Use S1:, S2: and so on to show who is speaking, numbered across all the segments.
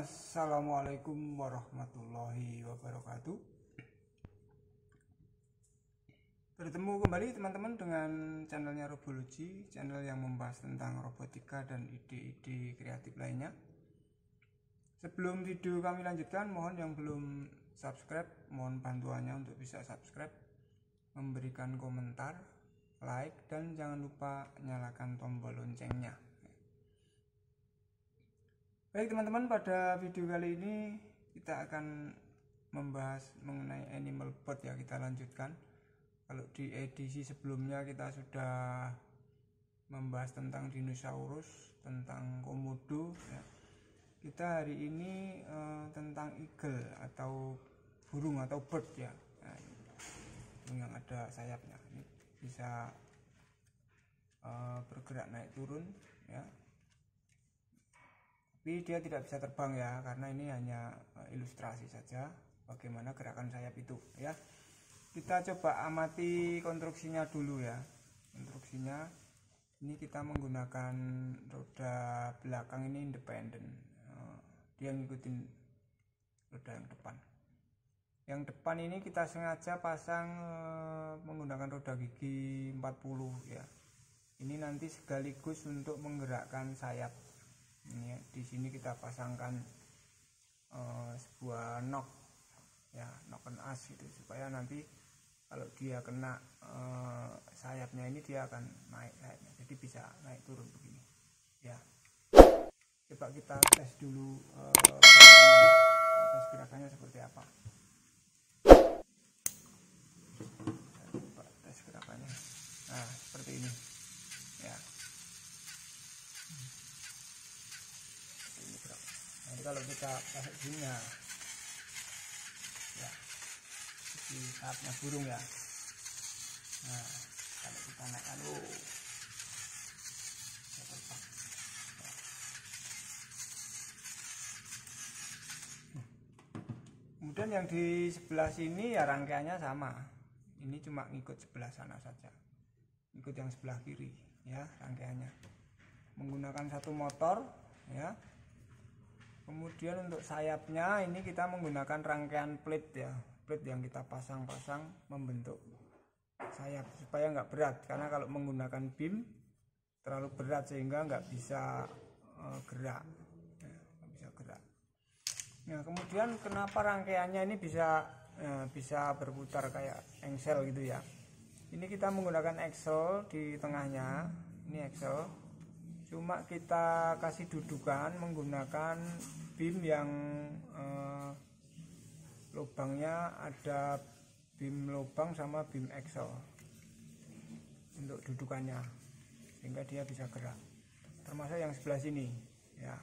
S1: Assalamualaikum warahmatullahi wabarakatuh. Bertemu kembali teman-teman dengan channelnya Robology, channel yang membahas tentang robotika dan ide-ide kreatif lainnya. Sebelum video kami lanjutkan, mohon yang belum subscribe, mohon bantuannya untuk bisa subscribe, memberikan komentar, like, dan jangan lupa nyalakan tombol loncengnya. Baik teman-teman, pada video kali ini kita akan membahas mengenai animal bot ya. Kita lanjutkan. Kalau di edisi sebelumnya kita sudah membahas tentang dinosaurus, tentang komodo ya. Kita hari ini tentang eagle atau burung atau bird ya. Nah, burung yang ada sayapnya. Ini bisa bergerak naik turun ya. Tapi dia tidak bisa terbang ya, karena ini hanya ilustrasi saja bagaimana gerakan sayap itu ya. Kita coba amati konstruksinya dulu ya. Konstruksinya ini kita menggunakan roda belakang ini independen, dia ngikutin roda yang depan. Yang depan ini kita sengaja pasang menggunakan roda gigi 40 ya. Ini nanti sekaligus untuk menggerakkan sayap. Ini ya, di sini kita pasangkan sebuah knock ya, knock and as gitu, supaya nanti kalau dia kena sayapnya ini dia akan naik sayapnya, jadi bisa naik turun begini ya. Coba kita tes dulu gerakannya seperti apa. Coba tes gerakannya. Nah, seperti ini ya. Jadi kalau kita pakai gini ya, di sayapnya burung ya. Nah, kalau kita naik kemudian yang di sebelah sini ya rangkaiannya sama. Ini cuma ngikut sebelah sana saja, ikut yang sebelah kiri ya rangkaiannya. Menggunakan satu motor ya. Kemudian untuk sayapnya ini kita menggunakan rangkaian plate ya, plate yang kita pasang-pasang membentuk sayap supaya nggak berat, karena kalau menggunakan beam terlalu berat sehingga nggak bisa gerak ya, nggak bisa gerak. Nah, kemudian kenapa rangkaiannya ini bisa berputar kayak engsel gitu ya. Ini kita menggunakan axle di tengahnya, ini axle. Cuma kita kasih dudukan menggunakan beam yang lubangnya ada beam lubang sama beam axle untuk dudukannya, sehingga dia bisa gerak, termasuk yang sebelah sini ya.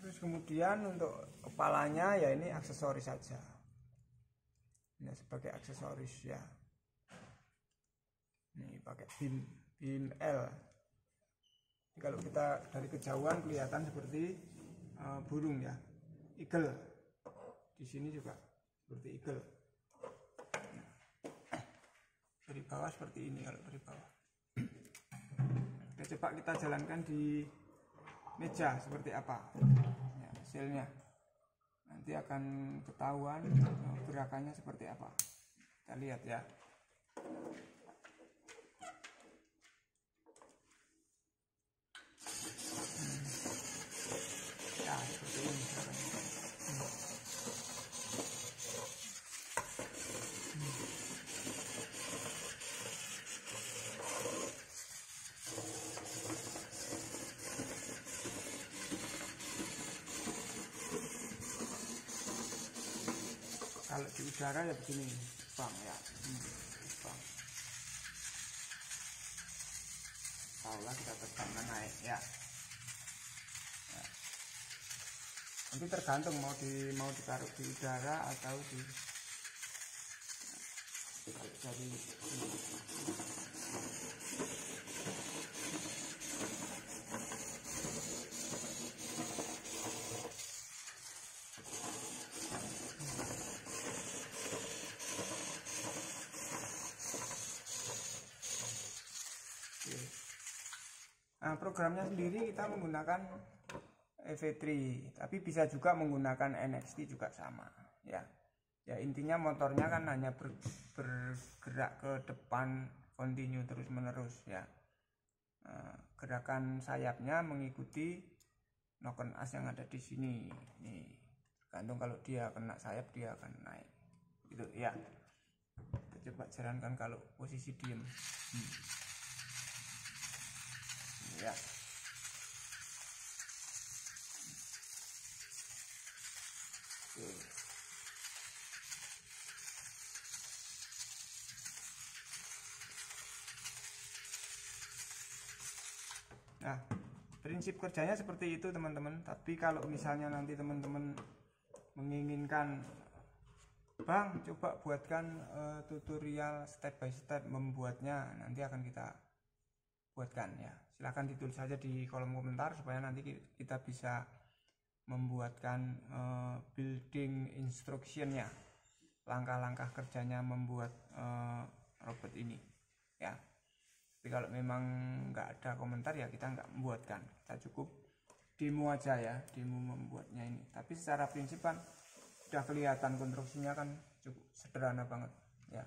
S1: Terus kemudian untuk kepalanya ya ini aksesoris saja, ini sebagai aksesoris ya. Ini pakai beam L. Jadi kalau kita dari kejauhan kelihatan seperti burung ya, eagle. Di sini juga seperti eagle. Nah, dari bawah seperti ini kalau dari bawah. Oke, coba kita jalankan di meja seperti apa ya, hasilnya. Nanti akan ketahuan gerakannya seperti apa. Kita lihat ya. Ya, seperti ini. Kalau di udara ya begini, bang ya, bang. Tahulah kita terbangkan naik ya. Nanti tergantung mau ditaruh di udara atau di dari Nah, programnya sendiri kita menggunakan EV3, tapi bisa juga menggunakan NXT juga sama ya. Ya intinya motornya kan hanya bergerak ke depan continue terus menerus ya. Gerakan sayapnya mengikuti noken as yang ada di sini. Nih, tergantung kalau dia kena sayap dia akan naik. Gitu ya. Kita coba jalankan kalau posisi diem. Ya. Oke. Nah, prinsip kerjanya seperti itu teman-teman. Tapi kalau misalnya nanti teman-teman menginginkan, Bang, coba buatkan tutorial step by step membuatnya, nanti akan kita buatkan ya. Silahkan ditulis saja di kolom komentar supaya nanti kita bisa membuatkan building instructionnya, langkah-langkah kerjanya membuat robot ini ya. Tapi kalau memang nggak ada komentar ya kita nggak membuatkan, kita cukup demo aja ya, demo membuatnya ini. Tapi secara prinsip kan udah kelihatan konstruksinya kan cukup sederhana banget ya.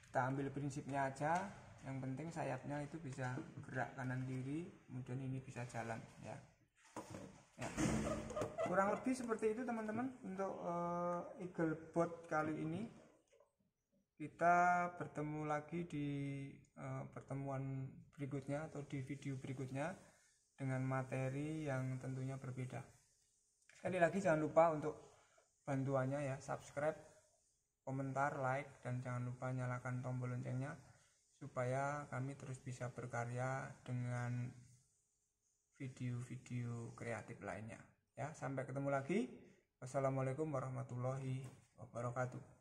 S1: Kita ambil prinsipnya aja, yang penting sayapnya itu bisa gerak kanan kiri, kemudian ini bisa jalan ya. Kurang lebih seperti itu teman-teman untuk Eaglebot kali ini. Kita bertemu lagi di pertemuan berikutnya atau di video berikutnya dengan materi yang tentunya berbeda. Sekali lagi jangan lupa untuk bantuannya ya, subscribe, komentar, like, dan jangan lupa nyalakan tombol loncengnya supaya kami terus bisa berkarya dengan video-video kreatif lainnya ya. Sampai ketemu lagi. Wassalamualaikum warahmatullahi wabarakatuh.